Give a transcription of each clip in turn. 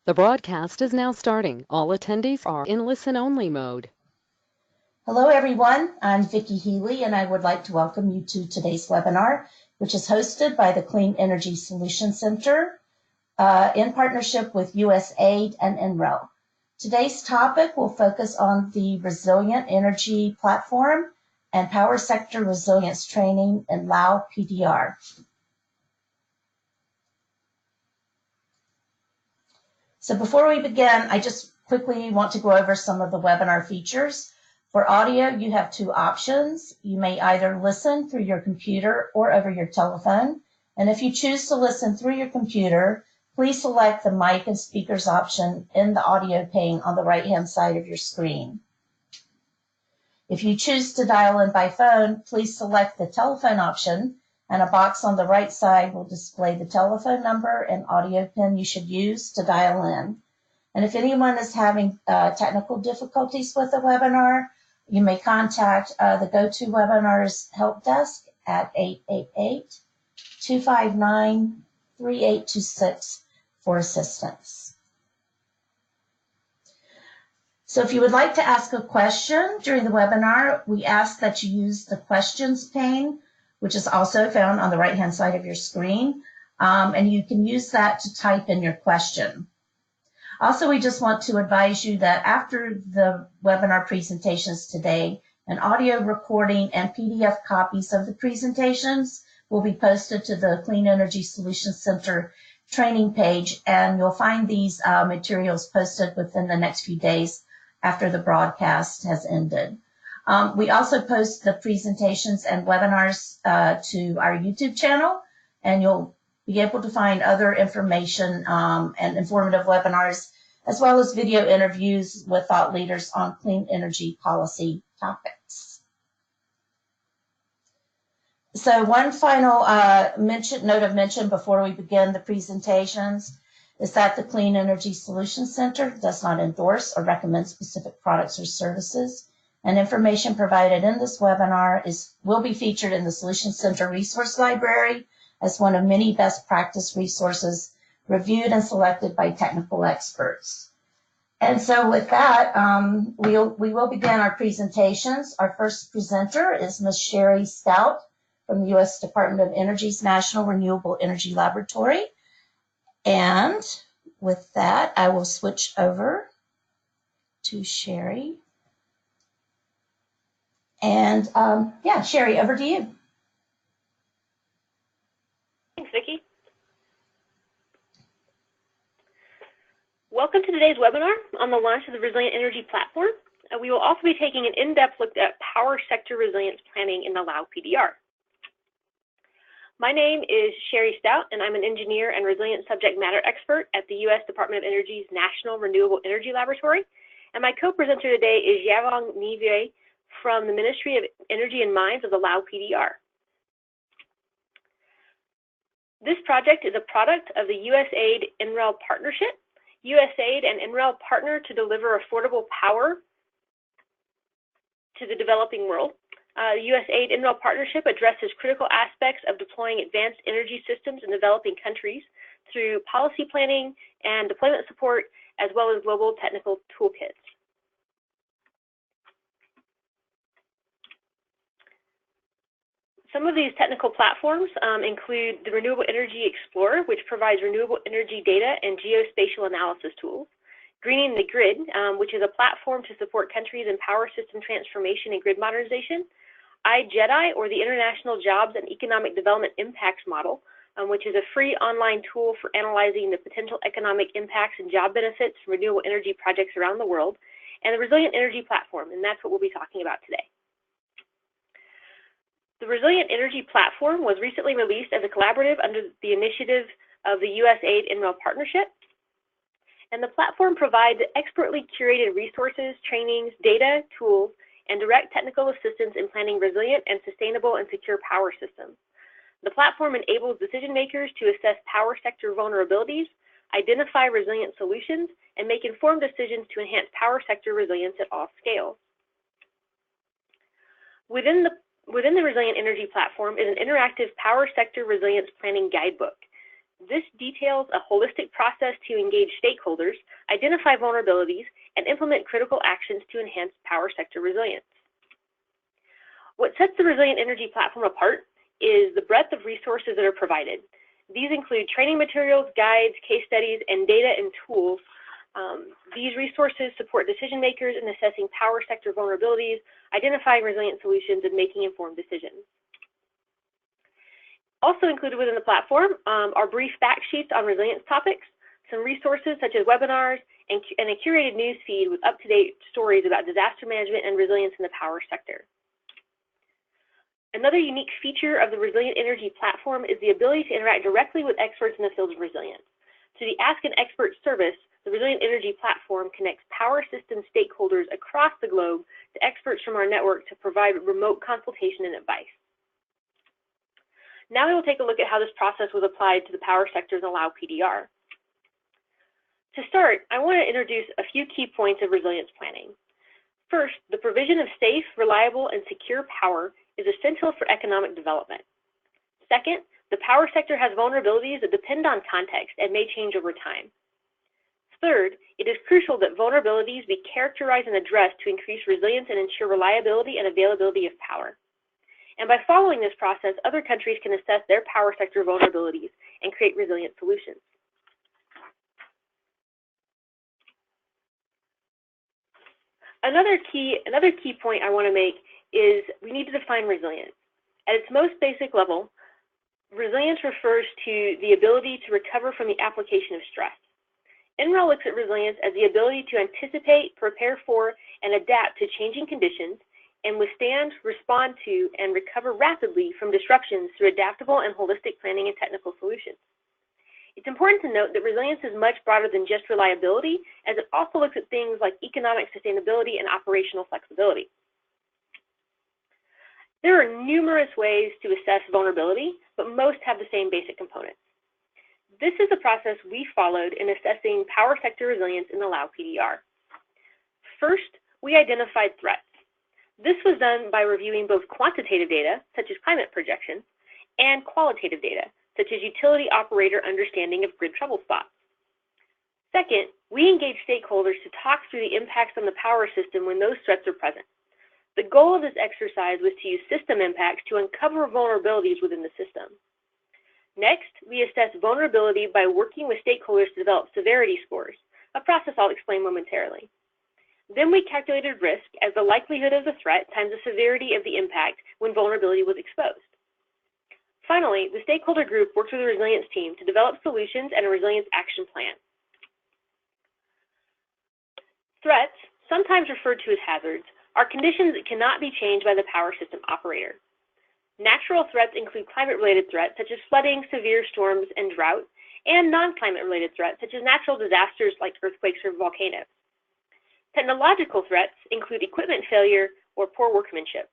The broadcast is now starting. All attendees are in listen-only mode. Hello, everyone. I'm Vicki Healy, and I would like to welcome you to today's webinar, which is hosted by the Clean Energy Solutions Center in partnership with USAID and NREL. Today's topic will focus on the Resilient Energy Platform and Power Sector Resilience Training in Lao PDR. So before we begin, I just quickly want to go over some of the webinar features. For audio, you have two options. You may either listen through your computer or over your telephone. And if you choose to listen through your computer, please select the mic and speakers option in the audio pane on the right-hand side of your screen. If you choose to dial in by phone, please select the telephone option, and a box on the right side will display the telephone number and audio pin you should use to dial in. And if anyone is having technical difficulties with the webinar, you may contact the GoToWebinars help desk at 888-259-3826 for assistance. So if you would like to ask a question during the webinar, we ask that you use the questions pane, which is also found on the right-hand side of your screen, and you can use that to type in your question. Also, we just want to advise you that after the webinar presentations today, an audio recording and PDF copies of the presentations will be posted to the Clean Energy Solutions Center training page, and you'll find these materials posted within the next few days after the broadcast has ended. We also post the presentations and webinars to our YouTube channel, and you'll be able to find other information and informative webinars, as well as video interviews with thought leaders on clean energy policy topics. So one final note of mention before we begin the presentations is that the Clean Energy Solutions Center does not endorse or recommend specific products or services. And information provided in this webinar will be featured in the Solutions Center Resource Library as one of many best practice resources reviewed and selected by technical experts. And so with that, we will begin our presentations. Our first presenter is Ms. Sherry Stout from the U.S. Department of Energy's National Renewable Energy Laboratory. And with that, I will switch over to Sherry. And yeah, Sherry, over to you. Thanks, Vicki. Welcome to today's webinar on the launch of the Resilient Energy Platform. We will also be taking an in-depth look at power sector resilience planning in the Lao PDR. My name is Sherry Stout, and I'm an engineer and resilient subject matter expert at the U.S. Department of Energy's National Renewable Energy Laboratory. And my co-presenter today is Yavong Nive from the Ministry of Energy and Mines of the Lao PDR. This project is a product of the USAID-NREL partnership. USAID and NREL partner to deliver affordable power to the developing world. USAID-NREL partnership addresses critical aspects of deploying advanced energy systems in developing countries through policy planning and deployment support, as well as global technical toolkits. Some of these technical platforms include the Renewable Energy Explorer, which provides renewable energy data and geospatial analysis tools. Greening the Grid, which is a platform to support countries in power system transformation and grid modernization. iJEDI, or the International Jobs and Economic Development Impacts Model, which is a free online tool for analyzing the potential economic impacts and job benefits from renewable energy projects around the world. And the Resilient Energy Platform, and that's what we'll be talking about today. The Resilient Energy Platform was recently released as a collaborative under the initiative of the USAID-NREL partnership. And the platform provides expertly curated resources, trainings, data, tools, and direct technical assistance in planning resilient and sustainable and secure power systems. The platform enables decision makers to assess power sector vulnerabilities, identify resilient solutions, and make informed decisions to enhance power sector resilience at all scales. Within the Resilient Energy Platform is an interactive power sector resilience planning guidebook. This details a holistic process to engage stakeholders, identify vulnerabilities, and implement critical actions to enhance power sector resilience. What sets the Resilient Energy Platform apart is the breadth of resources that are provided. These include training materials, guides, case studies, and data and tools. These resources support decision makers in assessing power sector vulnerabilities, identifying resilient solutions, and making informed decisions. Also included within the platform are brief fact sheets on resilience topics, some resources such as webinars, and a curated news feed with up-to-date stories about disaster management and resilience in the power sector. Another unique feature of the Resilient Energy Platform is the ability to interact directly with experts in the field of resilience. Through the Ask an Expert service, the Resilient Energy Platform connects power system stakeholders across the globe to experts from our network to provide remote consultation and advice. Now we will take a look at how this process was applied to the power sectors in Lao PDR. To start, I want to introduce a few key points of resilience planning. First, the provision of safe, reliable, and secure power is essential for economic development. Second, the power sector has vulnerabilities that depend on context and may change over time. Third, it is crucial that vulnerabilities be characterized and addressed to increase resilience and ensure reliability and availability of power. And by following this process, other countries can assess their power sector vulnerabilities and create resilient solutions. Another key point I want to make is we need to define resilience. At its most basic level, resilience refers to the ability to recover from the application of stress. NREL looks at resilience as the ability to anticipate, prepare for, and adapt to changing conditions and withstand, respond to, and recover rapidly from disruptions through adaptable and holistic planning and technical solutions. It's important to note that resilience is much broader than just reliability, as it also looks at things like economic sustainability and operational flexibility. There are numerous ways to assess vulnerability, but most have the same basic components. This is the process we followed in assessing power sector resilience in the Lao PDR. First, we identified threats. This was done by reviewing both quantitative data, such as climate projections, and qualitative data, such as utility operator understanding of grid trouble spots. Second, we engaged stakeholders to talk through the impacts on the power system when those threats are present. The goal of this exercise was to use system impacts to uncover vulnerabilities within the system. Next, we assessed vulnerability by working with stakeholders to develop severity scores, a process I'll explain momentarily. Then we calculated risk as the likelihood of the threat times the severity of the impact when vulnerability was exposed. Finally, the stakeholder group worked with the resilience team to develop solutions and a resilience action plan. Threats, sometimes referred to as hazards, are conditions that cannot be changed by the power system operator. Natural threats include climate-related threats such as flooding, severe storms, and drought, and non-climate-related threats such as natural disasters like earthquakes or volcanoes. Technological threats include equipment failure or poor workmanship.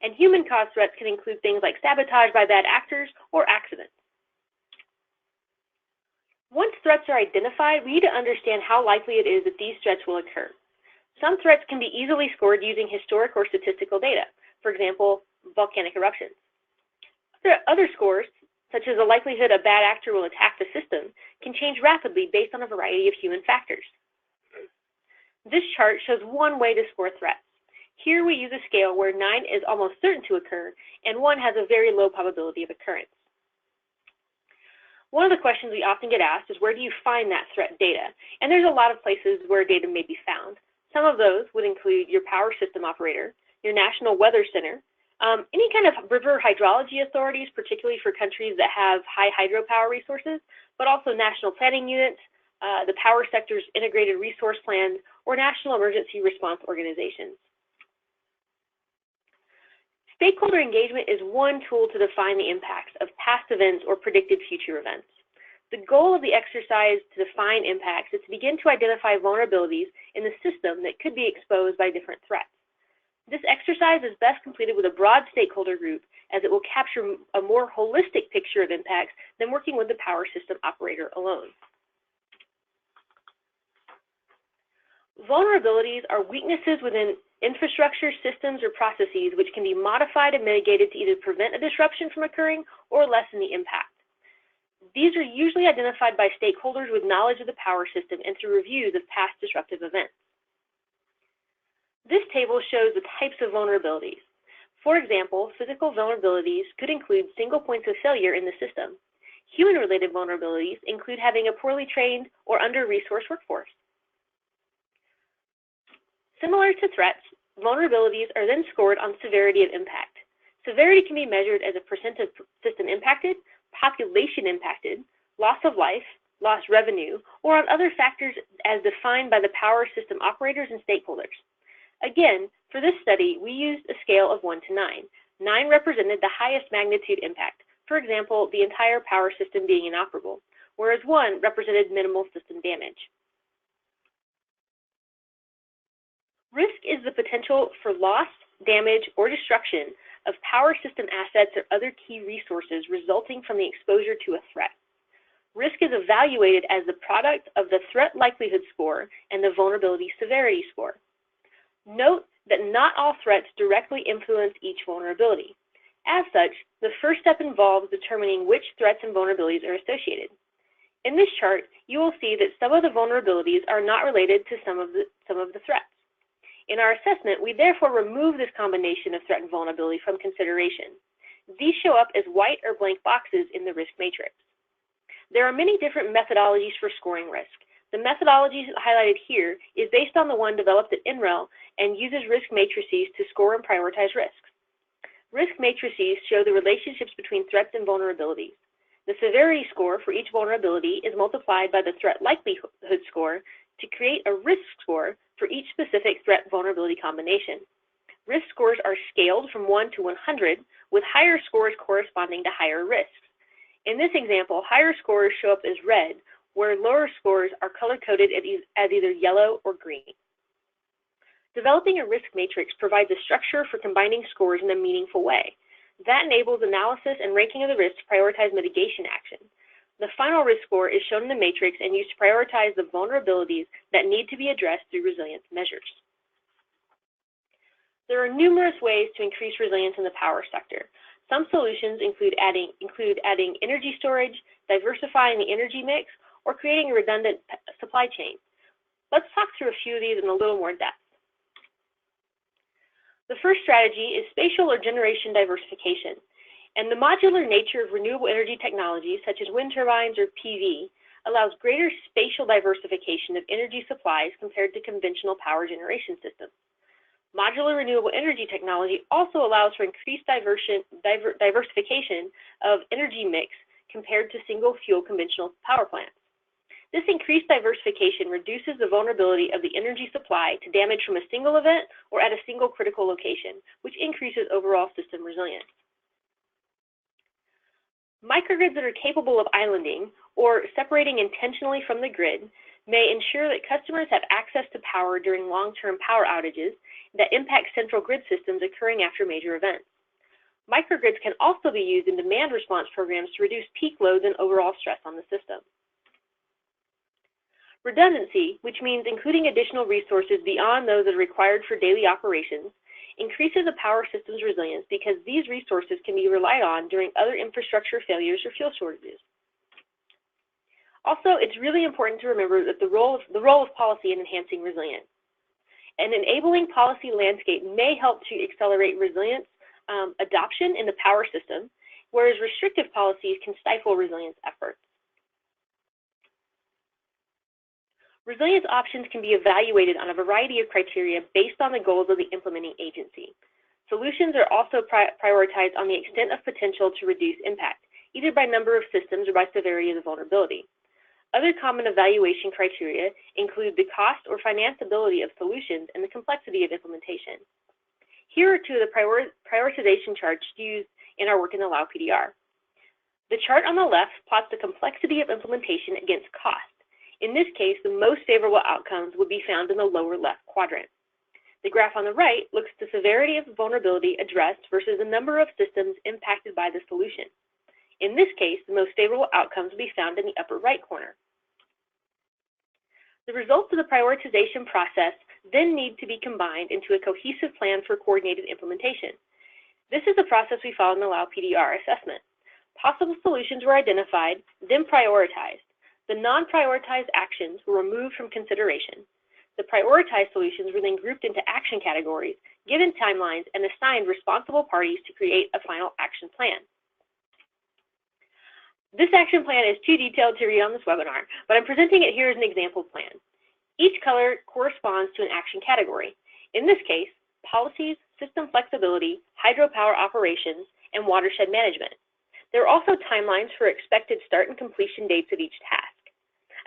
And human-caused threats can include things like sabotage by bad actors or accidents. Once threats are identified, we need to understand how likely it is that these threats will occur. Some threats can be easily scored using historic or statistical data, for example, volcanic eruptions. Other scores, such as the likelihood a bad actor will attack the system, can change rapidly based on a variety of human factors. This chart shows one way to score threats. Here we use a scale where 9 is almost certain to occur and 1 has a very low probability of occurrence. One of the questions we often get asked is, where do you find that threat data? And there's a lot of places where data may be found. Some of those would include your power system operator, your National Weather Center, any kind of river hydrology authorities, particularly for countries that have high hydropower resources, but also national planning units, the power sector's integrated resource plans, or national emergency response organizations. Stakeholder engagement is one tool to define the impacts of past events or predicted future events. The goal of the exercise to define impacts is to begin to identify vulnerabilities in the system that could be exposed by different threats. This exercise is best completed with a broad stakeholder group, as it will capture a more holistic picture of impacts than working with the power system operator alone. Vulnerabilities are weaknesses within infrastructure, systems, or processes which can be modified and mitigated to either prevent a disruption from occurring or lessen the impact. These are usually identified by stakeholders with knowledge of the power system and through reviews of past disruptive events. This table shows the types of vulnerabilities. For example, physical vulnerabilities could include single points of failure in the system. Human-related vulnerabilities include having a poorly trained or under-resourced workforce. Similar to threats, vulnerabilities are then scored on severity of impact. Severity can be measured as a percent of system impacted, population impacted, loss of life, lost revenue, or on other factors as defined by the power system operators and stakeholders. Again, for this study, we used a scale of 1 to 9. 9 represented the highest magnitude impact, for example, the entire power system being inoperable, whereas 1 represented minimal system damage. Risk is the potential for loss, damage, or destruction of power system assets or other key resources resulting from the exposure to a threat. Risk is evaluated as the product of the threat likelihood score and the vulnerability severity score. Note that not all threats directly influence each vulnerability. As such, the first step involves determining which threats and vulnerabilities are associated. In this chart, you will see that some of the vulnerabilities are not related to some of the threats. In our assessment, we therefore remove this combination of threat and vulnerability from consideration. These show up as white or blank boxes in the risk matrix. There are many different methodologies for scoring risk. The methodology highlighted here is based on the one developed at NREL and uses risk matrices to score and prioritize risks. Risk matrices show the relationships between threats and vulnerabilities. The severity score for each vulnerability is multiplied by the threat likelihood score to create a risk score for each specific threat vulnerability combination. Risk scores are scaled from 1 to 100, with higher scores corresponding to higher risks. In this example, higher scores show up as red, where lower scores are color-coded as either yellow or green. Developing a risk matrix provides a structure for combining scores in a meaningful way. That enables analysis and ranking of the risks to prioritize mitigation action. The final risk score is shown in the matrix and used to prioritize the vulnerabilities that need to be addressed through resilience measures. There are numerous ways to increase resilience in the power sector. Some solutions include adding energy storage, diversifying the energy mix, or creating a redundant supply chain. Let's talk through a few of these in a little more depth. The first strategy is spatial or generation diversification, and the modular nature of renewable energy technologies such as wind turbines or PV allows greater spatial diversification of energy supplies compared to conventional power generation systems. Modular renewable energy technology also allows for increased diversification of energy mix compared to single fuel conventional power plants. This increased diversification reduces the vulnerability of the energy supply to damage from a single event or at a single critical location, which increases overall system resilience. Microgrids that are capable of islanding or separating intentionally from the grid may ensure that customers have access to power during long-term power outages that impact central grid systems occurring after major events. Microgrids can also be used in demand response programs to reduce peak loads and overall stress on the system. Redundancy, which means including additional resources beyond those that are required for daily operations, increases a power system's resilience because these resources can be relied on during other infrastructure failures or fuel shortages. Also, it's really important to remember that the role of policy in enhancing resilience. An enabling policy landscape may help to accelerate resilience adoption in the power system, whereas restrictive policies can stifle resilience efforts. Resilience options can be evaluated on a variety of criteria based on the goals of the implementing agency. Solutions are also prioritized on the extent of potential to reduce impact, either by number of systems or by severity of the vulnerability. Other common evaluation criteria include the cost or financeability of solutions and the complexity of implementation. Here are two of the prioritization charts used in our work in the Lao PDR. The chart on the left plots the complexity of implementation against cost. In this case, the most favorable outcomes would be found in the lower left quadrant. The graph on the right looks at the severity of the vulnerability addressed versus the number of systems impacted by the solution. In this case, the most favorable outcomes will be found in the upper right corner. The results of the prioritization process then need to be combined into a cohesive plan for coordinated implementation. This is the process we follow in the Lao PDR assessment. Possible solutions were identified, then prioritized. The non-prioritized actions were removed from consideration. The prioritized solutions were then grouped into action categories, given timelines, and assigned responsible parties to create a final action plan. This action plan is too detailed to read on this webinar, but I'm presenting it here as an example plan. Each color corresponds to an action category. In this case, policies, system flexibility, hydropower operations, and watershed management. There are also timelines for expected start and completion dates of each task.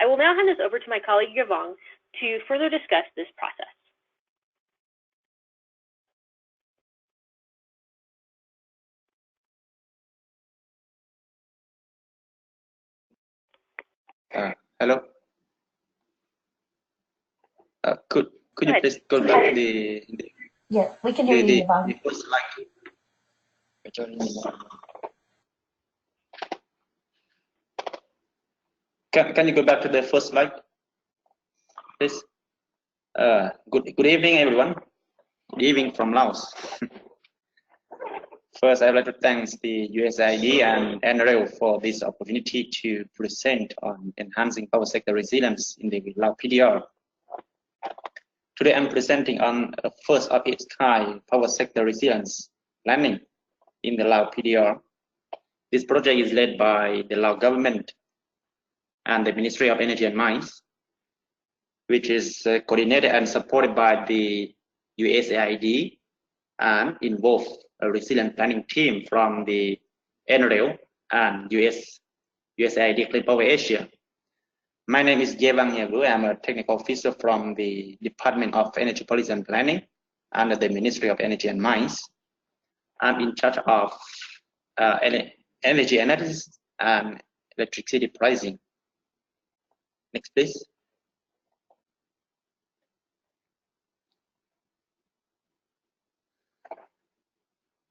I will now hand this over to my colleague Yvonne to further discuss this process. Hello. Could you please go back to the Yeah, we can hear you, Yvonne. the first slide? Can you go back to the first slide, please? Good evening, everyone. Good evening from Laos. First, I'd like to thank the USAID and NRL for this opportunity to present on enhancing power sector resilience in the Lao PDR. Today, I'm presenting on a first of its kind power sector resilience planning in the Lao PDR. This project is led by the Lao government and the Ministry of Energy and Mines, which is coordinated and supported by the USAID and involve a resilient planning team from the NRL and USAID Clean Power Asia. My name is Jevang Yagu. I'm a technical officer from the Department of Energy Policy and Planning under the Ministry of Energy and Mines. I'm in charge of energy analysis and electricity pricing. Next, please.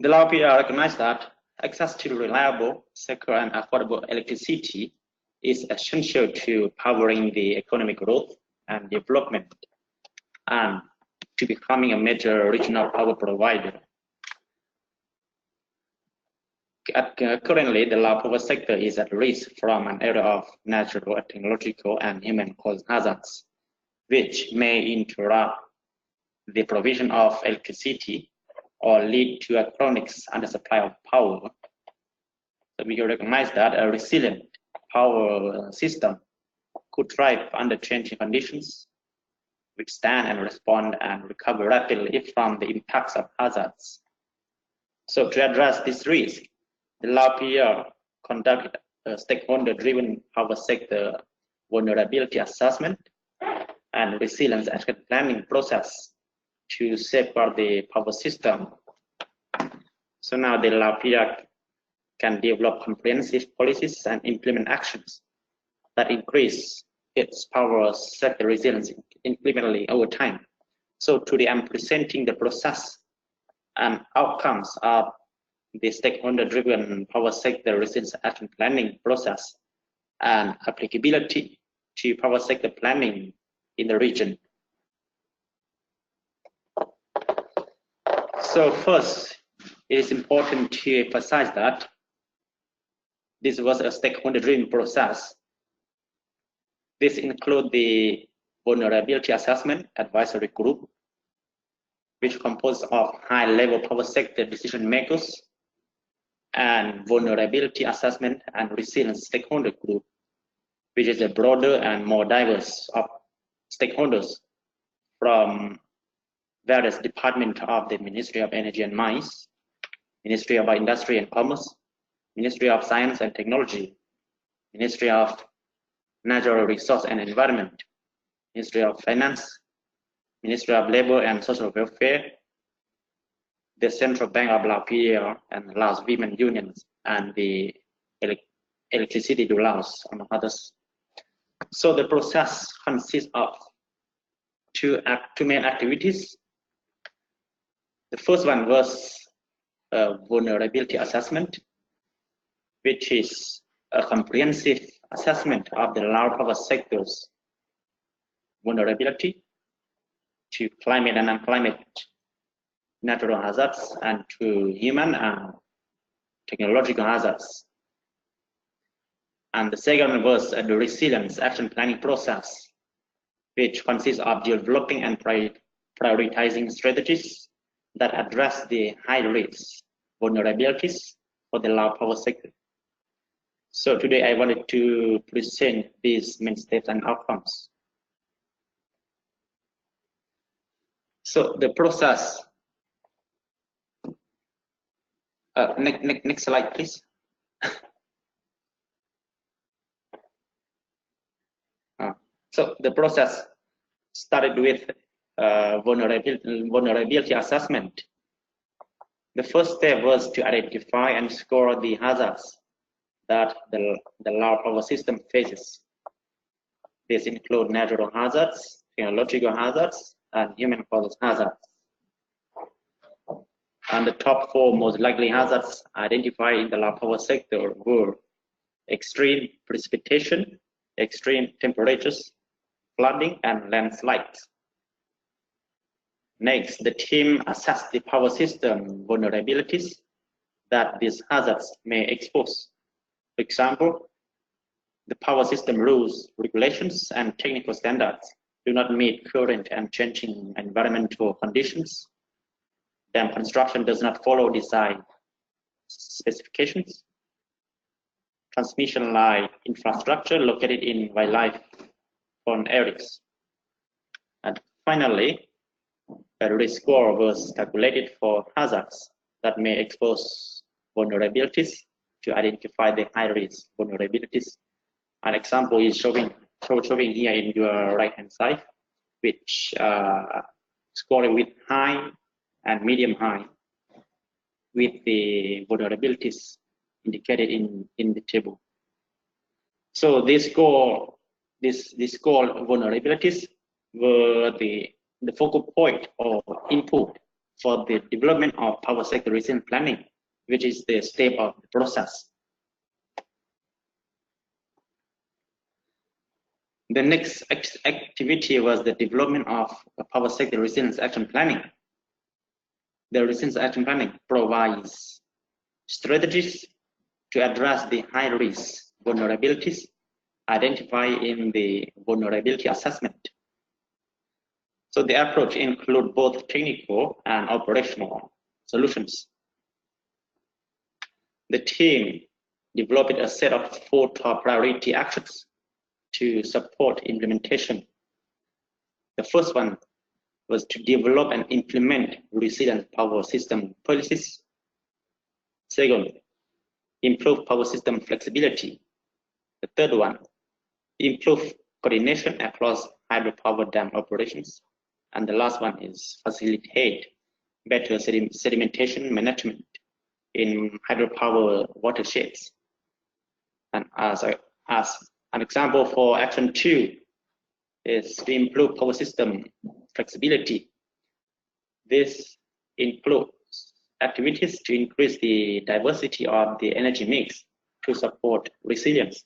The Lao PDR recognizes that access to reliable, secure, and affordable electricity is essential to powering the economic growth and development and to becoming a major regional power provider. Currently, the Lao power sector is at risk from an area of natural, technological, and human-caused hazards, which may interrupt the provision of electricity or lead to a chronic undersupply of power. So we recognize that a resilient power system could thrive under changing conditions, withstand and respond and recover rapidly from the impacts of hazards. So to address this risk, the Lao PDR conducted a stakeholder-driven power sector vulnerability assessment and resilience action planning process to safeguard the power system. So now the Lao PDR can develop comprehensive policies and implement actions that increase its power sector resilience incrementally over time. So today I'm presenting the process and outcomes of the stakeholder-driven power sector resilience action planning process and applicability to power sector planning in the region. So first, it is important to emphasize that this was a stakeholder-driven process. This includes the Vulnerability Assessment Advisory Group, which composed of high-level power sector decision makers, and Vulnerability Assessment and Resilience Stakeholder Group, which is a broader and more diverse of stakeholders from various departments of the Ministry of Energy and Mines, Ministry of Industry and Commerce, Ministry of Science and Technology, Ministry of Natural Resource and Environment, Ministry of Finance, Ministry of Labor and Social Welfare, the Central Bank of Lao PDR and Laos Women Unions, and the Electricity to Laos, among others. So the process consists of two main activities. The first one was a vulnerability assessment, which is a comprehensive assessment of the Lao power sector's vulnerability to climate and non-climate natural hazards and to human and technological hazards. And the second was the resilience action planning process, which consists of developing and prioritizing strategies that address the high-risk vulnerabilities for the Lao power sector. So today I wanted to present these main steps and outcomes. So the process, next slide, please. So the process started with vulnerability assessment. The first step was to identify and score the hazards that the Lao power system faces. These include natural hazards, technological hazards, and human-caused hazards. And the top 4 most likely hazards identified in the Lao power sector were extreme precipitation, extreme temperatures, flooding, and landslides. Next, the team assessed the power system vulnerabilities that these hazards may expose. For example, the power system rules, regulations, and technical standards do not meet current and changing environmental conditions. Dam construction does not follow design specifications. Transmission line infrastructure located in wildlife-prone areas. And finally, a risk score was calculated for hazards that may expose vulnerabilities to identify the high-risk vulnerabilities. An example is showing here in your right-hand side, which scored with high and medium high with the vulnerabilities indicated in the table. So this score vulnerabilities were the focal point or input for the development of power sector resilient planning, which is the step of the process. The next activity was the development of a power sector resilience action planning. The resilience action planning provides strategies to address the high-risk vulnerabilities identified in the vulnerability assessment. So the approach includes both technical and operational solutions. The team developed a set of 4 top priority actions to support implementation. The first one was to develop and implement resilient power system policies. Second, improve power system flexibility. The third one, improve coordination across hydropower dam operations. And the last one is facilitate better sedimentation management in hydropower watersheds. And as an example for action 2 is to improve power system flexibility. This includes activities to increase the diversity of the energy mix to support resilience.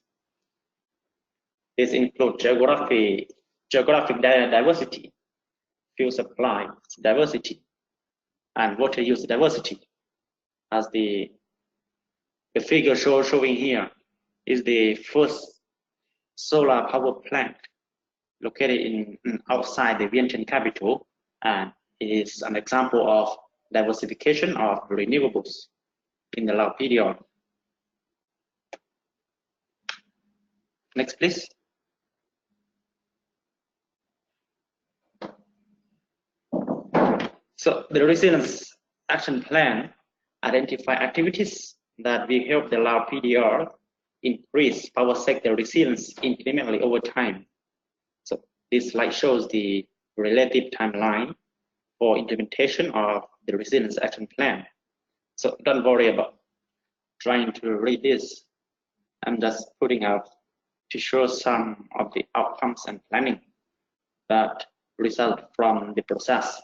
This includes geographic diversity, fuel supply diversity, and water use diversity. As the figure showing here is the first solar power plant located in outside the Vientiane capital, and it is an example of diversification of renewables in the Lao PDR. Next, please. So the resilience action plan identify activities that will help the Lao PDR increase power sector resilience incrementally over time. So this slide shows the relative timeline for implementation of the resilience action plan. So don't worry about trying to read this. I'm just putting out to show some of the outcomes and planning that result from the process,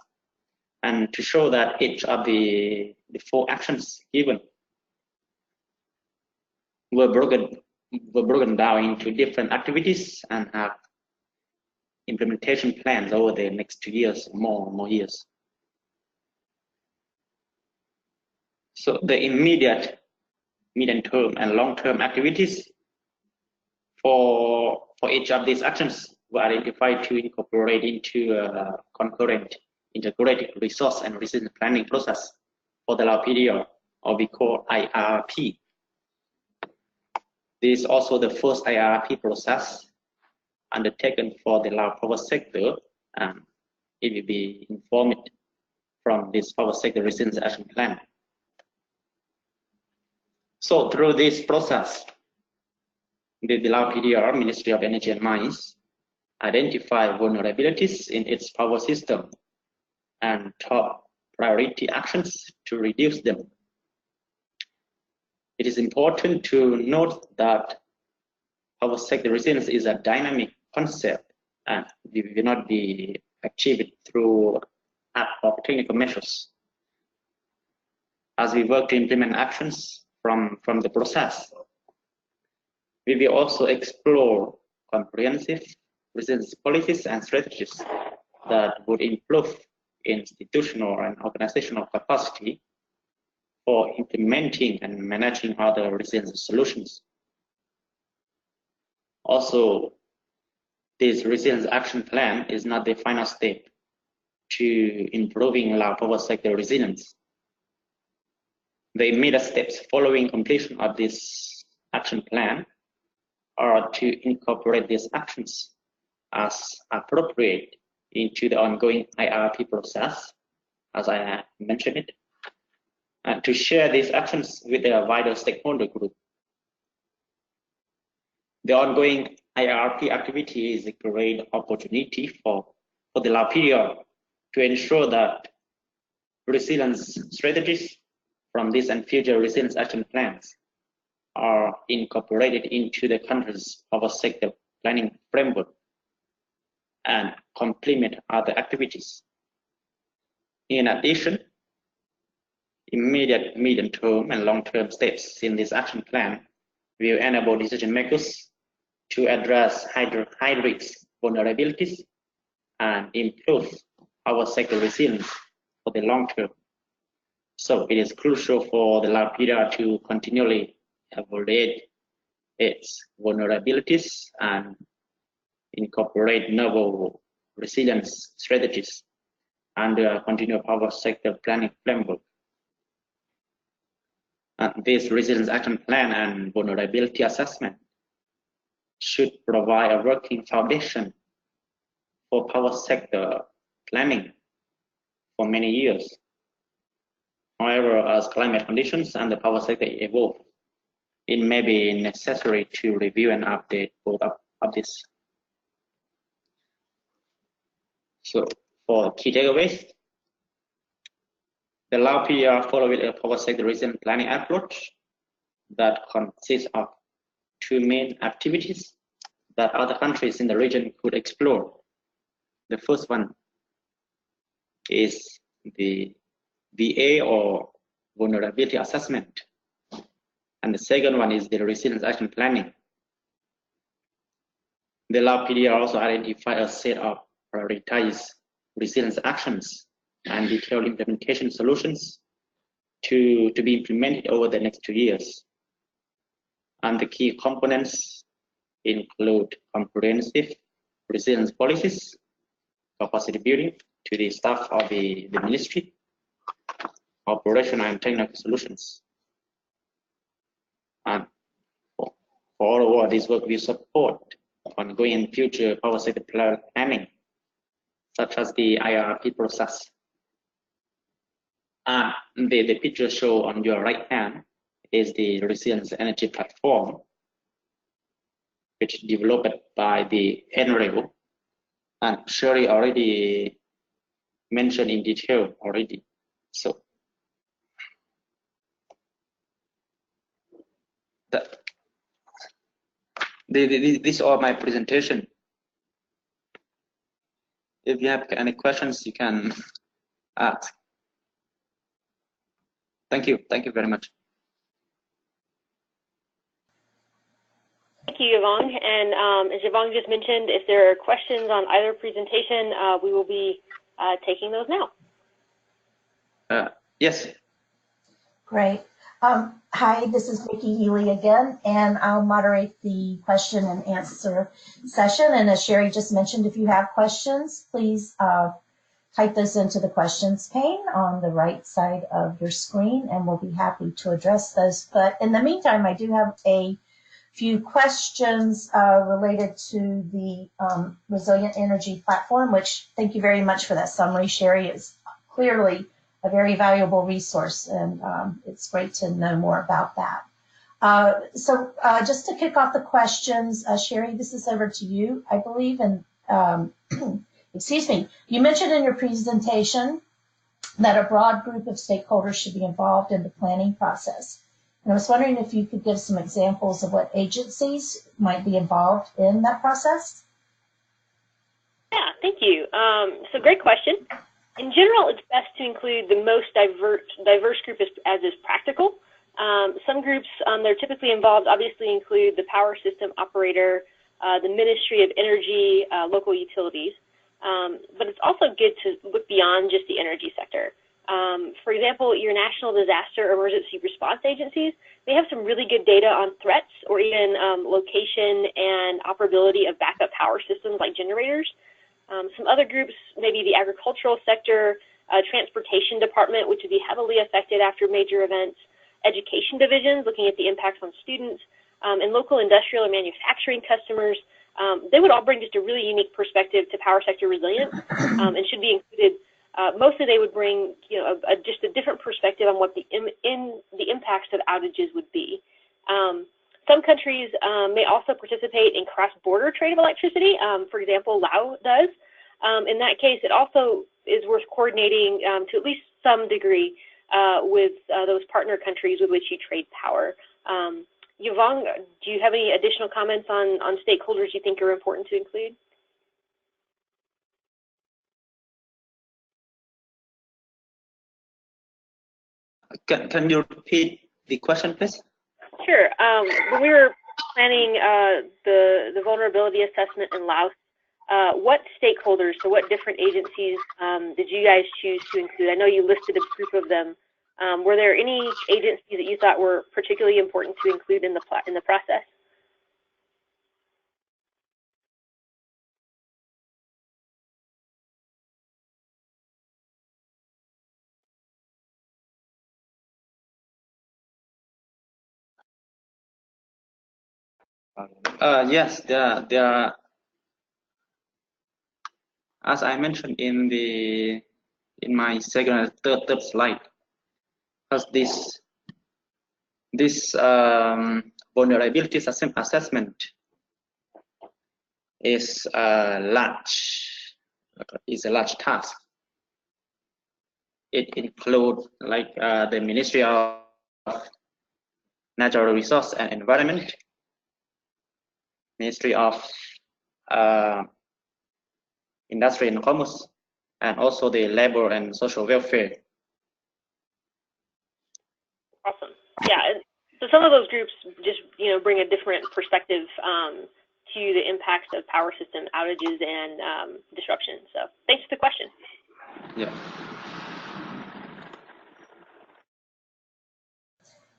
and to show that each of the 4 actions given were broken down into different activities and have implementation plans over the next 2 years, more years. So the immediate, medium-term, and long-term activities For each of these actions, we identify to incorporate into a concurrent integrated resource and resilience planning process for the Lao PDR, or we call IRP. This is also the first IRP process undertaken for the Lao power sector, and it will be informed from this power sector resilience action plan. So through this process, the Lao PDR, Ministry of Energy and Mines, identify vulnerabilities in its power system and top priority actions to reduce them. It is important to note that power sector resilience is a dynamic concept and it will not be achieved through ad hoc technical measures. As we work to implement actions from the process, we will also explore comprehensive resilience policies and strategies that would improve institutional and organizational capacity for implementing and managing other resilience solutions. Also, this resilience action plan is not the final step to improving Lao power sector resilience. The immediate steps following completion of this action plan are to incorporate these actions as appropriate into the ongoing IRP process, as I mentioned it, and to share these actions with a wider stakeholder group. The ongoing IRP activity is a great opportunity for the Lao PDR to ensure that resilience strategies from this and future resilience action plans are incorporated into the country's power sector planning framework and complement other activities. In addition, immediate, medium-term, and long-term steps in this action plan will enable decision makers to address high-risk vulnerabilities and improve our sector resilience for the long term. So it is crucial for the Lao PDR to continually evaluate its vulnerabilities and incorporate novel resilience strategies under a continual power sector planning framework. And this resilience action plan and vulnerability assessment should provide a working foundation for power sector planning for many years. However, as climate conditions and the power sector evolve, it may be necessary to review and update both of this. So for key takeaways, the Lao PDR followed a power sector resilience planning approach that consists of two main activities that other countries in the region could explore. The first one is the VA or vulnerability assessment, and the second one is the resilience action planning. The Lao PDR also identified a set of prioritized resilience actions and detailed implementation solutions to be implemented over the next 2 years. And the key components include comprehensive resilience policies, capacity building to the staff of the ministry, operational and technical solutions. And for all of this work, we support ongoing and future power sector planning, such as the IRP process. And the picture shown on your right hand is the resilience energy platform, which developed by the NREL, and Sherry already mentioned in detail already. So this is all my presentation. If you have any questions, you can ask. Thank you very much. Thank you, Yvonne. And as Yvonne just mentioned, if there are questions on either presentation, we will be taking those now. Yes. Great. Hi, this is Vicki Healy again, and I'll moderate the question and answer session. And as Sherry just mentioned, if you have questions, please type those into the questions pane on the right side of your screen, and we'll be happy to address those. But in the meantime, I do have a few questions related to the Resilient Energy Platform, which thank you very much for that summary, Sherry. It's clearly a very valuable resource, and it's great to know more about that. So just to kick off the questions, Sherry, this is over to you, I believe. And excuse me, you mentioned in your presentation that a broad group of stakeholders should be involved in the planning process. And I was wondering if you could give some examples of what agencies might be involved in that process. Yeah, thank you. So great question. In general, it's best to include the most diverse group as is practical. Some groups that are typically involved obviously include the power system operator, the Ministry of Energy, local utilities. But it's also good to look beyond just the energy sector. For example, your national disaster emergency response agencies, they have some really good data on threats or even location and operability of backup power systems like generators. Some other groups, maybe the agricultural sector, transportation department, which would be heavily affected after major events, education divisions, looking at the impacts on students, and local industrial and manufacturing customers. They would all bring just a really unique perspective to power sector resilience and should be included. Mostly they would bring just a different perspective on what the impacts of outages would be. Some countries may also participate in cross-border trade of electricity. For example, Lao does. In that case, it also is worth coordinating to at least some degree with those partner countries with which you trade power. Yvonne, do you have any additional comments on stakeholders you think are important to include? Can you repeat the question, please? Sure. When we were planning the vulnerability assessment in Laos, what stakeholders, so what different agencies did you guys choose to include? I know you listed a group of them. Were there any agencies that you thought were particularly important to include in the process? Yes, there are, as I mentioned in my second and third slide, because this vulnerability assessment is a large task. It includes like the Ministry of Natural Resource and Environment, Ministry of Industry and Commerce, and also the Labor and Social Welfare. Awesome. Yeah. So some of those groups just bring a different perspective to the impacts of power system outages and disruption. So thanks for the question. Yeah.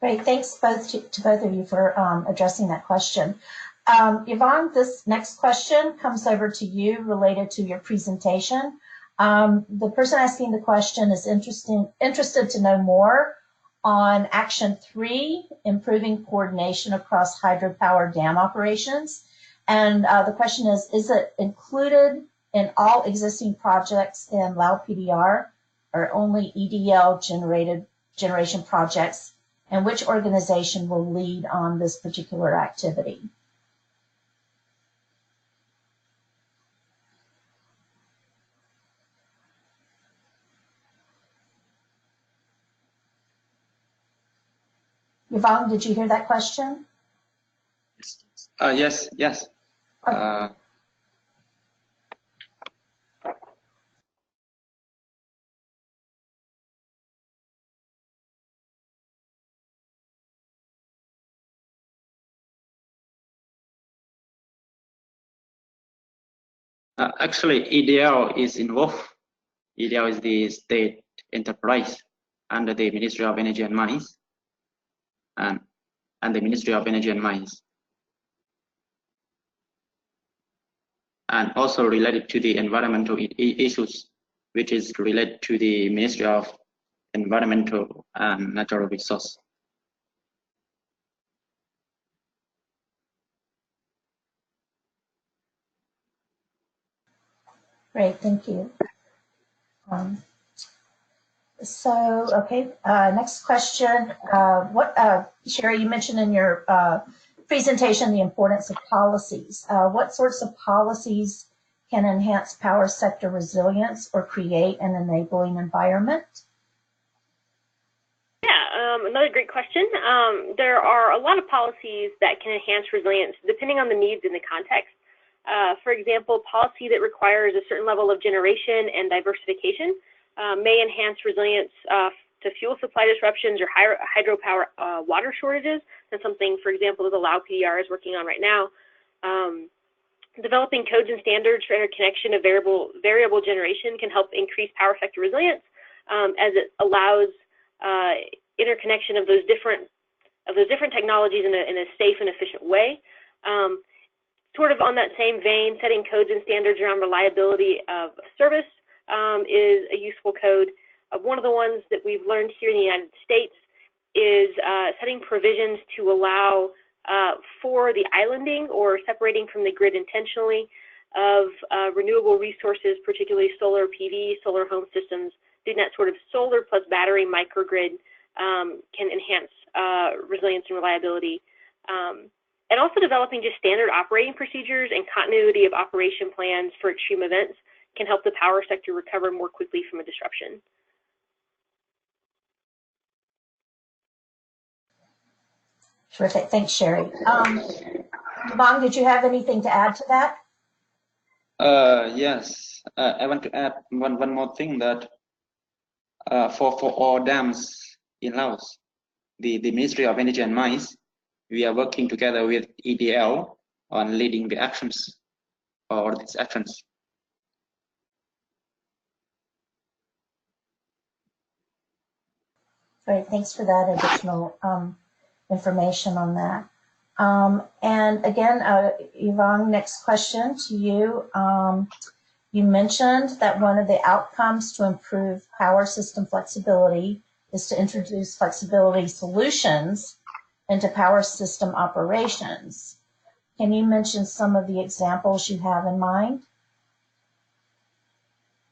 Great. Thanks to both of you for addressing that question. Yvonne, this next question comes over to you related to your presentation. The person asking the question is interested to know more on Action 3, improving coordination across hydropower dam operations. And the question is it included in all existing projects in Lao PDR or only EDL generation projects? And which organization will lead on this particular activity? Yvonne, did you hear that question? Yes. Okay. Actually, EDL is involved. EDL is the state enterprise under the Ministry of Energy and Mines. and the Ministry of Energy and Mines. And also related to the environmental issues, which is related to the Ministry of Environmental and Natural Resources. Great, thank you. Next question. Sherry, you mentioned in your presentation the importance of policies. What sorts of policies can enhance power sector resilience or create an enabling environment? Yeah, another great question. There are a lot of policies that can enhance resilience depending on the needs and the context. For example, policy that requires a certain level of generation and diversification may enhance resilience to fuel supply disruptions or hydropower water shortages. That's something, for example, the Lao PDR is working on right now. Developing codes and standards for interconnection of variable generation can help increase power sector resilience, as it allows interconnection of those different technologies in a safe and efficient way. Sort of on that same vein, setting codes and standards around reliability of service is a useful code. One of the ones that we've learned here in the United States is setting provisions to allow for the islanding or separating from the grid intentionally of renewable resources, particularly solar PV, solar home systems. Doing that sort of solar plus battery microgrid can enhance resilience and reliability. And also developing just standard operating procedures and continuity of operation plans for extreme events can help the power sector recover more quickly from a disruption. Terrific, thanks, Sherry. Yvonne, did you have anything to add to that? Yes, I want to add one more thing, that for all dams in Laos, the Ministry of Energy and Mines, we are working together with EDL on leading the actions, or these actions. Great, thanks for that additional information on that. And again, Yvonne, next question to you. You mentioned that one of the outcomes to improve power system flexibility is to introduce flexibility solutions into power system operations. Can you mention some of the examples you have in mind?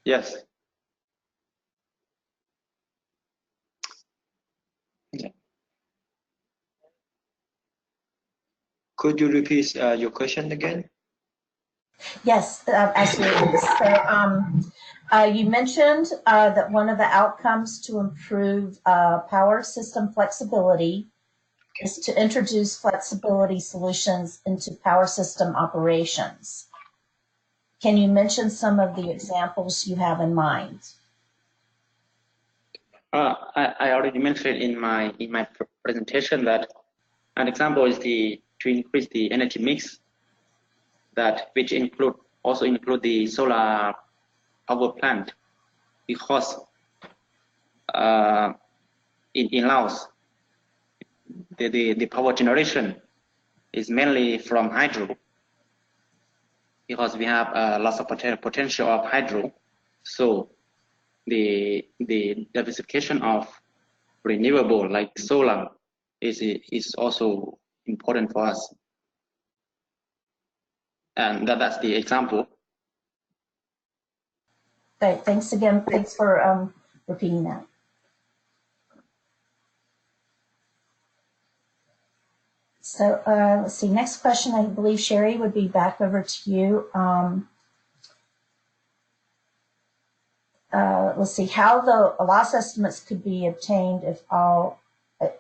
Yes. Could you repeat your question again? Yes, absolutely. So you mentioned that one of the outcomes to improve power system flexibility is to introduce flexibility solutions into power system operations. Can you mention some of the examples you have in mind? I already mentioned in my presentation that an example is to increase the energy mix, which also include the solar power plant, because in Laos the power generation is mainly from hydro, because we have lots of potential of hydro. So the diversification of renewable like solar is also important for us, and that's the example. Great, thanks again. Thanks for repeating that. So let's see, next question, I believe, Sherry, would be back over to you. Let's see, how the loss estimates could be obtained if all,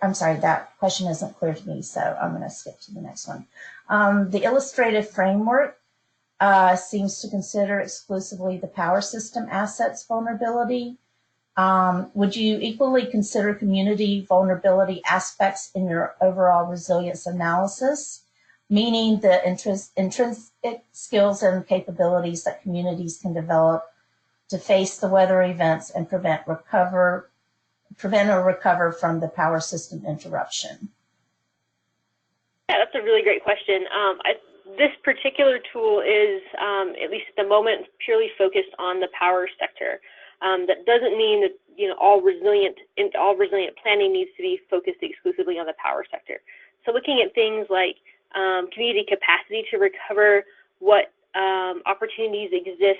I'm sorry, that question isn't clear to me, so I'm going to skip to the next one. The illustrative framework seems to consider exclusively the power system assets vulnerability. Would you equally consider community vulnerability aspects in your overall resilience analysis, meaning the intrinsic skills and capabilities that communities can develop to face the weather events and prevent or recover from the power system interruption? Yeah, that's a really great question. This particular tool is, at least at the moment, purely focused on the power sector. That doesn't mean that all resilient planning needs to be focused exclusively on the power sector. So looking at things like community capacity to recover, what opportunities exist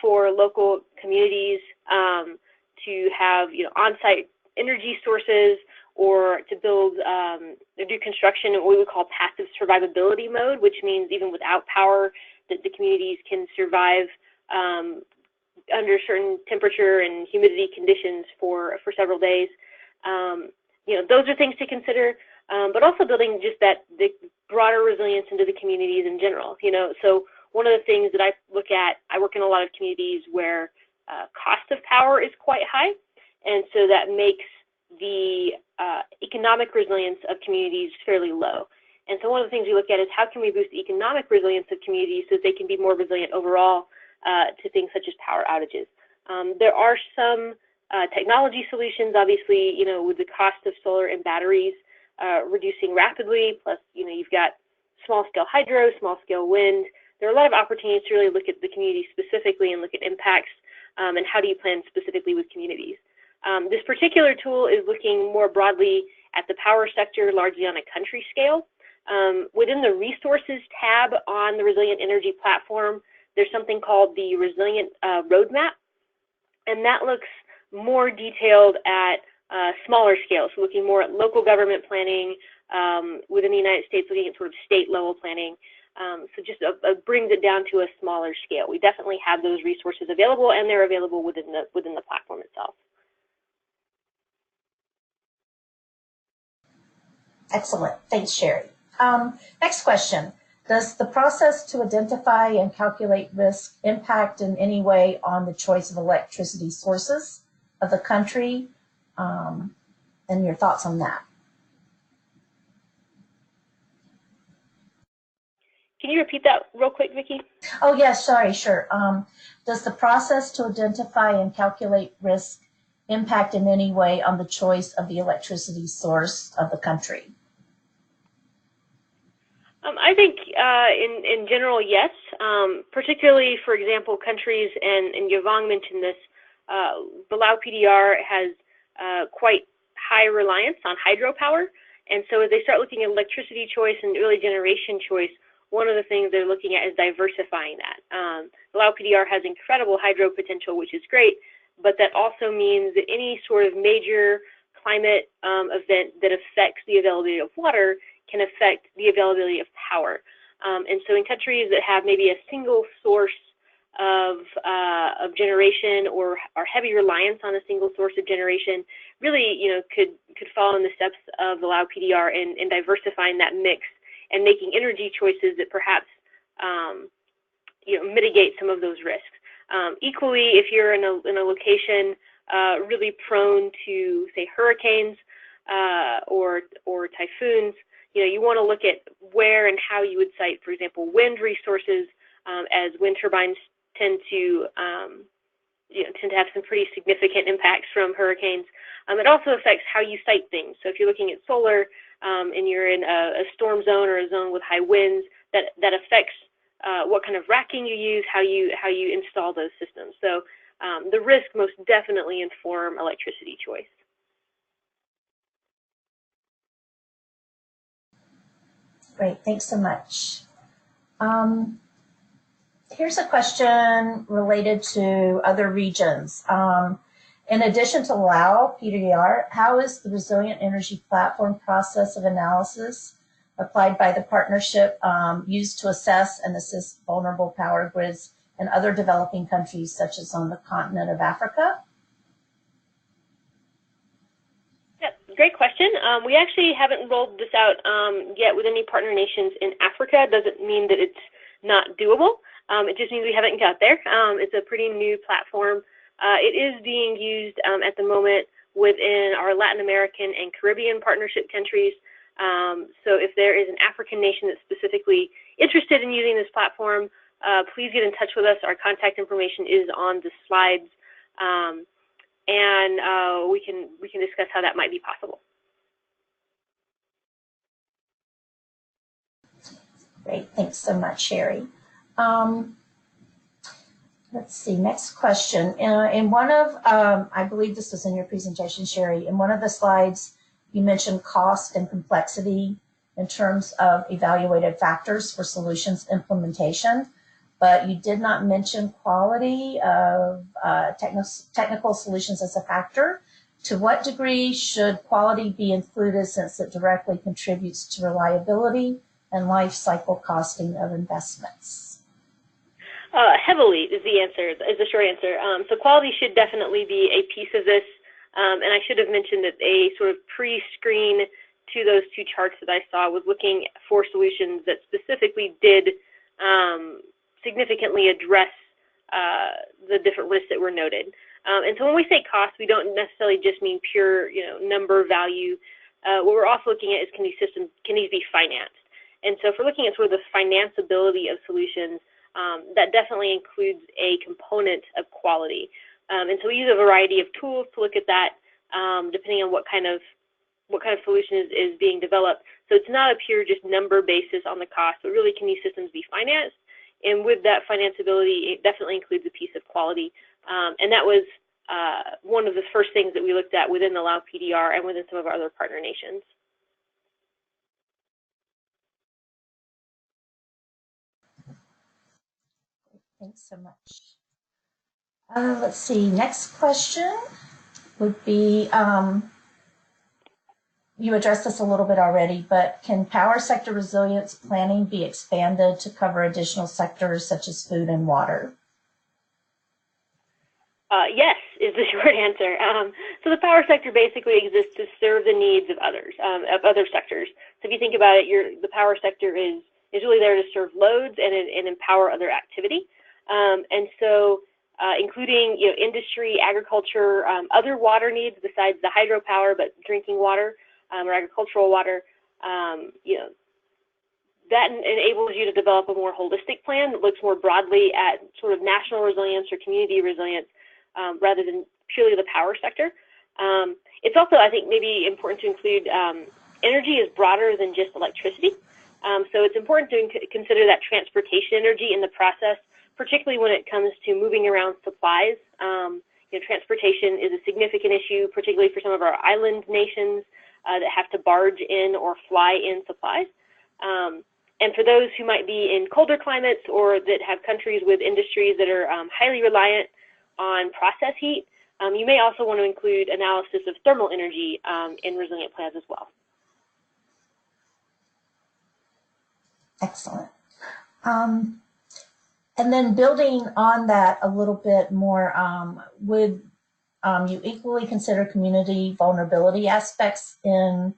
for local communities to have on-site energy sources, or to build or do construction in what we would call passive survivability mode, which means even without power, that the communities can survive under certain temperature and humidity conditions for several days. Those are things to consider, but also building just the broader resilience into the communities in general. So one of the things that I look at, I work in a lot of communities where cost of power is quite high, and so that makes the economic resilience of communities fairly low. And so one of the things we look at is how can we boost the economic resilience of communities so that they can be more resilient overall to things such as power outages. There are some technology solutions, obviously, with the cost of solar and batteries reducing rapidly, plus, you've got small-scale hydro, small-scale wind. There are a lot of opportunities to really look at the community specifically and look at impacts and how do you plan specifically with communities. This particular tool is looking more broadly at the power sector, largely on a country scale. Within the resources tab on the Resilient Energy platform, there's something called the Resilient Roadmap, and that looks more detailed at smaller scales, so looking more at local government planning within the United States, looking at sort of state level planning. So just brings it down to a smaller scale. We definitely have those resources available, and they're available within the platform itself. Excellent. Thanks, Sherry. Next question. Does the process to identify and calculate risk impact in any way on the choice of electricity sources of the country? And your thoughts on that? Can you repeat that real quick, Vicki? Oh, yes, sorry, sure. Does the process to identify and calculate risk impact in any way on the choice of the electricity source of the country? I think in general, yes. Particularly, for example, countries, and Yvonne mentioned this, the Lao PDR has quite high reliance on hydropower. And so as they start looking at electricity choice and early generation choice, one of the things they're looking at is diversifying that. The Lao PDR has incredible hydro potential, which is great, but that also means that any sort of major climate event that affects the availability of water can affect the availability of power. And so in countries that have maybe a single source of generation, or heavy reliance on a single source of generation, really could follow in the steps of the Lao PDR in diversifying that mix and making energy choices that perhaps mitigate some of those risks. Equally, if you're in a location really prone to, say, hurricanes or typhoons, you want to look at where and how you would site, for example, wind resources, as wind turbines tend to have some pretty significant impacts from hurricanes. It also affects how you site things. So if you're looking at solar and you're in a storm zone or a zone with high winds, that affects what kind of racking you use, how you install those systems. So the risk most definitely inform electricity choice. Great, thanks so much. Here's a question related to other regions. In addition to Lao PDR, how is the Resilient Energy Platform process of analysis applied by the partnership used to assess and assist vulnerable power grids in other developing countries, such as on the continent of Africa? Great question. We actually haven't rolled this out yet with any partner nations in Africa. Doesn't mean that it's not doable. It just means we haven't got there. It's a pretty new platform. It is being used at the moment within our Latin American and Caribbean partnership countries. So if there is an African nation that's specifically interested in using this platform, please get in touch with us. Our contact information is on the slides. And we can discuss how that might be possible. Great, thanks so much, Sherry. Let's see, next question. In one of, I believe this was in your presentation, Sherry, in one of the slides, you mentioned cost and complexity in terms of evaluated factors for solutions implementation, but you did not mention quality of technical solutions as a factor. To what degree should quality be included, since it directly contributes to reliability and life cycle costing of investments? Heavily is the answer, is the short answer. So quality should definitely be a piece of this. And I should have mentioned that a sort of pre-screen to those two charts that I saw was looking for solutions that specifically did significantly address the different risks that were noted. And so when we say cost, we don't necessarily just mean pure, number value. What we're also looking at is, can these be financed? And so if we're looking at sort of the financeability of solutions, that definitely includes a component of quality. And so we use a variety of tools to look at that, depending on what kind of solution is being developed. So it's not a pure just number basis on the cost, but really, can these systems be financed? And with that financeability, it definitely includes a piece of quality. And that was one of the first things that we looked at within the Lao PDR and within some of our other partner nations. Thanks so much. Let's see, next question would be, you addressed this a little bit already, but can power sector resilience planning be expanded to cover additional sectors such as food and water? Yes, is the short answer. So the power sector basically exists to serve the needs of others, of other sectors. So if you think about it, the power sector is really there to serve loads and empower other activity. And so including industry, agriculture, other water needs besides the hydropower, but drinking water or agricultural water, that enables you to develop a more holistic plan that looks more broadly at sort of national resilience or community resilience rather than purely the power sector. It's also, I think, maybe important to include energy is broader than just electricity. So it's important to consider that transportation energy in the process, particularly when it comes to moving around supplies. Transportation is a significant issue, particularly for some of our island nations that have to barge in or fly in supplies. And for those who might be in colder climates or that have countries with industries that are highly reliant on process heat, you may also want to include analysis of thermal energy in resilient plans as well. Excellent. And then building on that a little bit more, would you equally consider community vulnerability aspects in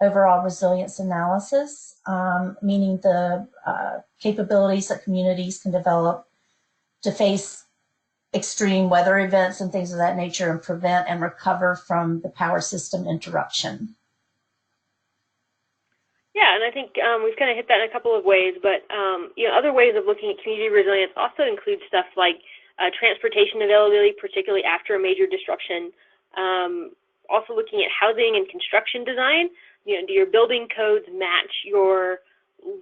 overall resilience analysis, meaning the capabilities that communities can develop to face extreme weather events and things of that nature and prevent and recover from the power system interruption? Yeah, and I think we've kind of hit that in a couple of ways, but other ways of looking at community resilience also include stuff like transportation availability, particularly after a major disruption. Also looking at housing and construction design. Do your building codes match your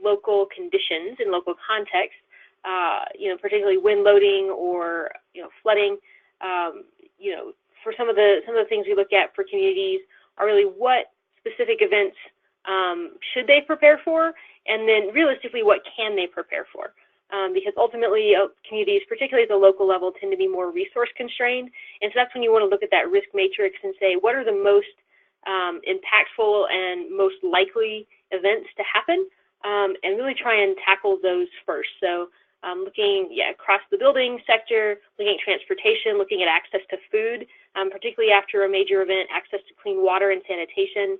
local conditions and local context? Particularly wind loading or flooding. For some of the things we look at for communities are really what specific events should they prepare for, and then realistically, what can they prepare for? Because ultimately, communities, particularly at the local level, tend to be more resource constrained, and so that's when you want to look at that risk matrix and say, what are the most impactful and most likely events to happen, and really try and tackle those first. So looking across the building sector, looking at transportation, looking at access to food, particularly after a major event, access to clean water and sanitation.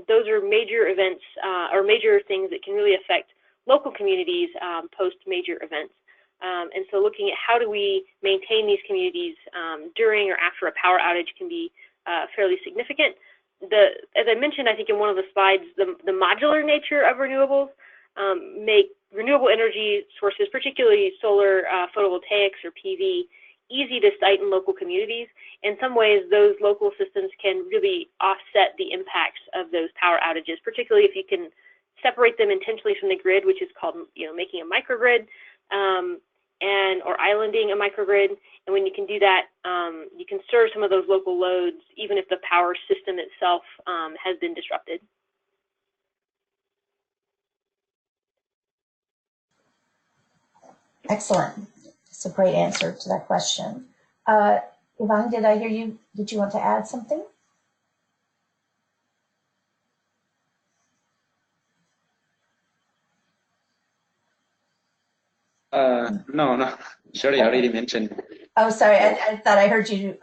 Those are major events or major things that can really affect local communities post-major events. And so looking at how do we maintain these communities during or after a power outage can be fairly significant. As I mentioned, I think in one of the slides, the modular nature of renewables make renewable energy sources, particularly solar photovoltaics or PV, easy to site in local communities. In some ways, those local systems can really offset the impacts of those power outages, particularly if you can separate them intentionally from the grid, which is called, making a microgrid, or islanding a microgrid. And when you can do that, you can serve some of those local loads, even if the power system itself has been disrupted. Excellent. That's a great answer to that question. Yvonne, did I hear you? Did you want to add something? No. Sorry, I already mentioned. Oh, sorry. I thought I heard you.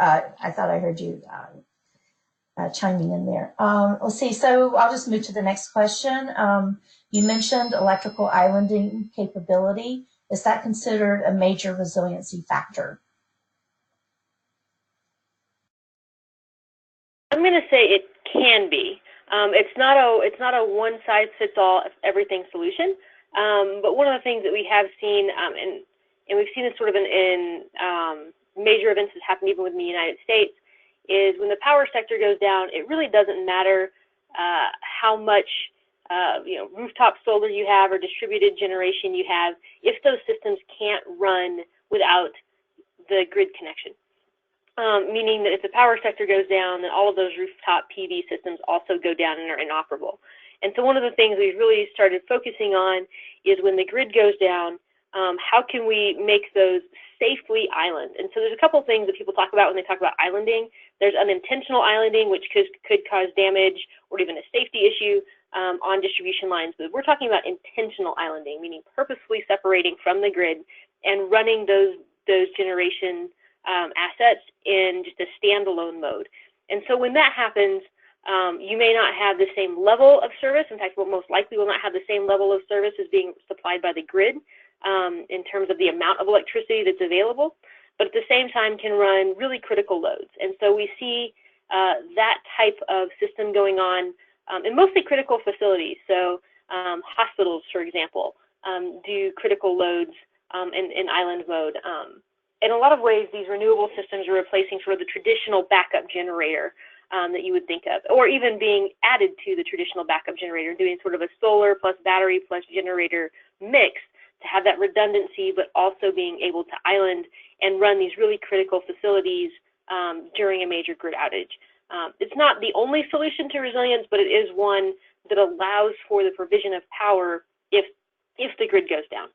Chiming in there. Let's see. So I'll just move to the next question. You mentioned electrical islanding capability. Is that considered a major resiliency factor? I'm going to say it can be. It's not a one size fits all everything solution. But one of the things that we have seen, and we've seen this sort of in major events that happen even within the United States, is when the power sector goes down, it really doesn't matter how much rooftop solar you have or distributed generation you have, if those systems can't run without the grid connection. Meaning that if the power sector goes down, then all of those rooftop PV systems also go down and are inoperable. And so one of the things we've really started focusing on is when the grid goes down, how can we make those safely island? And so there's a couple of things that people talk about when they talk about islanding. There's unintentional islanding, which could cause damage or even a safety issue on distribution lines. But we're talking about intentional islanding, meaning purposefully separating from the grid and running those generation assets in just a standalone mode. And so when that happens, you may not have the same level of service. In fact, most likely will not have the same level of service as being supplied by the grid in terms of the amount of electricity that's available, but at the same time can run really critical loads. And so we see that type of system going on in mostly critical facilities. So hospitals, for example, do critical loads in island mode. In a lot of ways, these renewable systems are replacing sort of the traditional backup generator that you would think of, or even being added to the traditional backup generator, doing sort of a solar plus battery plus generator mix to have that redundancy, but also being able to island and run these really critical facilities during a major grid outage. It's not the only solution to resilience, but it is one that allows for the provision of power if the grid goes down.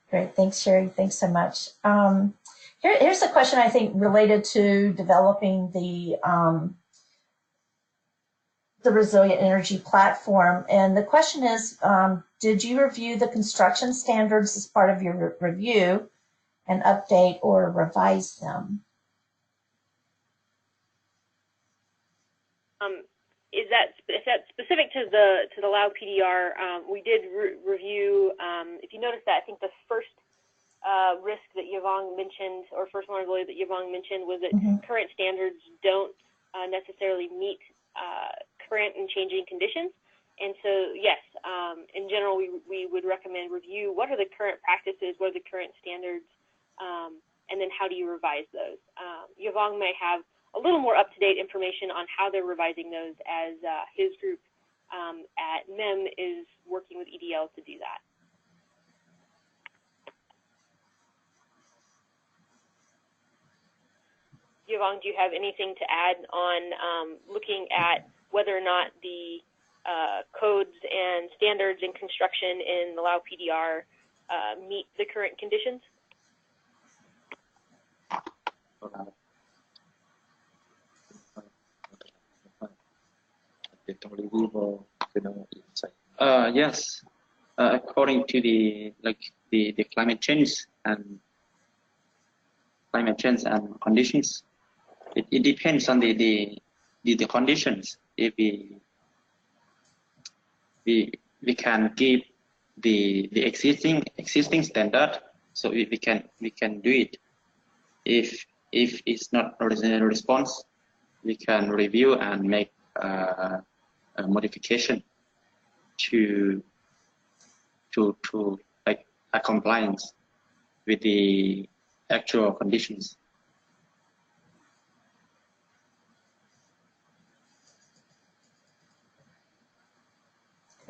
Great, thanks, Sherry. Thanks so much. Here's a question I think related to developing the resilient energy platform. And the question is, did you review the construction standards as part of your review and update or revise them? If that's specific to the Lao PDR, we did review. If you notice that, I think the first risk that Yvonne mentioned, or first vulnerability that Yvonne mentioned, was that current standards don't necessarily meet current and changing conditions. And so, yes, in general, we would recommend review what are the current practices, what are the current standards, and then how do you revise those. Yvonne may have a little more up-to-date information on how they're revising those, as his group at MEM is working with EDL to do that. Yvonne, do you have anything to add on looking at whether or not the codes and standards in construction in the Lao PDR meet the current conditions? Yes. According to the climate change and conditions, it depends on the conditions. If we can give the existing standard, so we can do it. If it's not a response, we can review and make a modification to like a compliance with the actual conditions.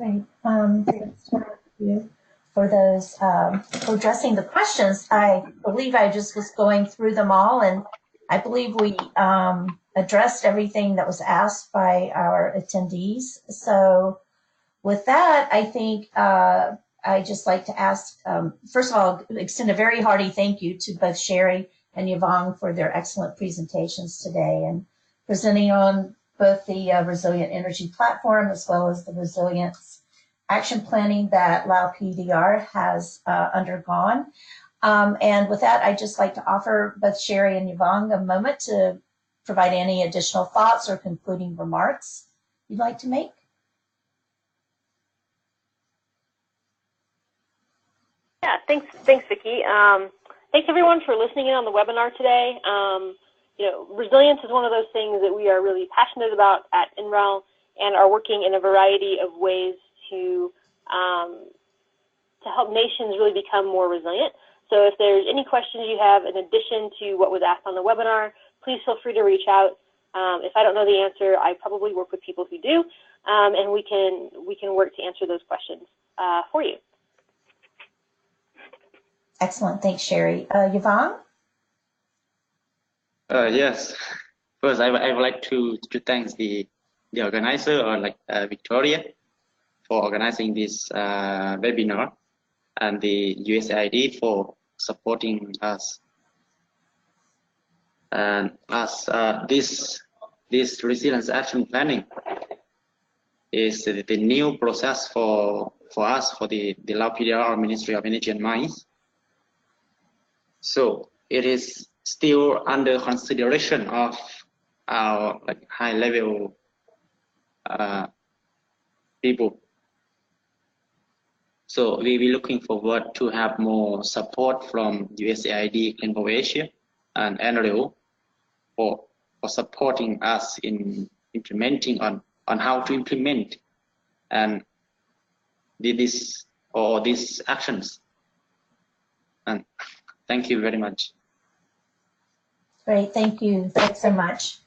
Great. Thanks you for those, for addressing the questions. I believe I just was going through them all, and I believe we addressed everything that was asked by our attendees. So with that, I think I'd just like to ask, first of all, extend a very hearty thank you to both Sherry and Yvonne for their excellent presentations today and presenting on both the Resilient Energy Platform as well as the Resilience Action Planning that Lao PDR has undergone. And with that, I'd just like to offer both Sherry and Yvonne a moment to provide any additional thoughts or concluding remarks you'd like to make. Yeah, thanks, Vicki. Thanks everyone for listening in on the webinar today. You know, resilience is one of those things that we are really passionate about at NREL and are working in a variety of ways to help nations really become more resilient. So if there's any questions you have in addition to what was asked on the webinar, please feel free to reach out. If I don't know the answer, I probably work with people who do, and we can work to answer those questions for you. Excellent, thanks, Sherry. Yvonne? Yes. First, I would like to thank the organizer, or like Victoria, for organizing this webinar, and the USAID for supporting us. And as this resilience action planning is the new process for us, for the Lao PDR, Ministry of Energy and Mines. So it is still under consideration of our high level people. So we will be looking forward to have more support from USAID, Clinical Asia, and NREL for supporting us in implementing on how to implement and these actions. And thank you very much. Great, thank you. Thanks so much.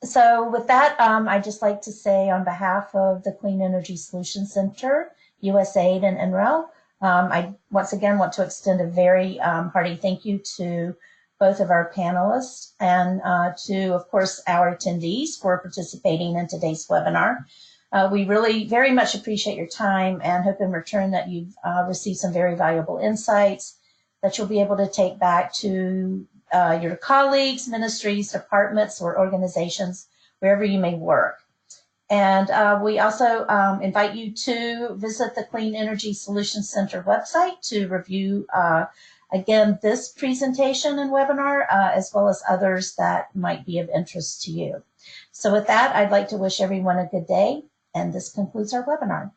So with that, I'd just like to say on behalf of the Clean Energy Solutions Center, USAID, and NREL, I once again want to extend a very hearty thank you to both of our panelists and to, of course, our attendees for participating in today's webinar. We really very much appreciate your time and hope in return that you've received some very valuable insights that you'll be able to take back to your colleagues, ministries, departments, or organizations, wherever you may work. And we also invite you to visit the Clean Energy Solutions Center website to review, again, this presentation and webinar, as well as others that might be of interest to you. So with that, I'd like to wish everyone a good day, and this concludes our webinar.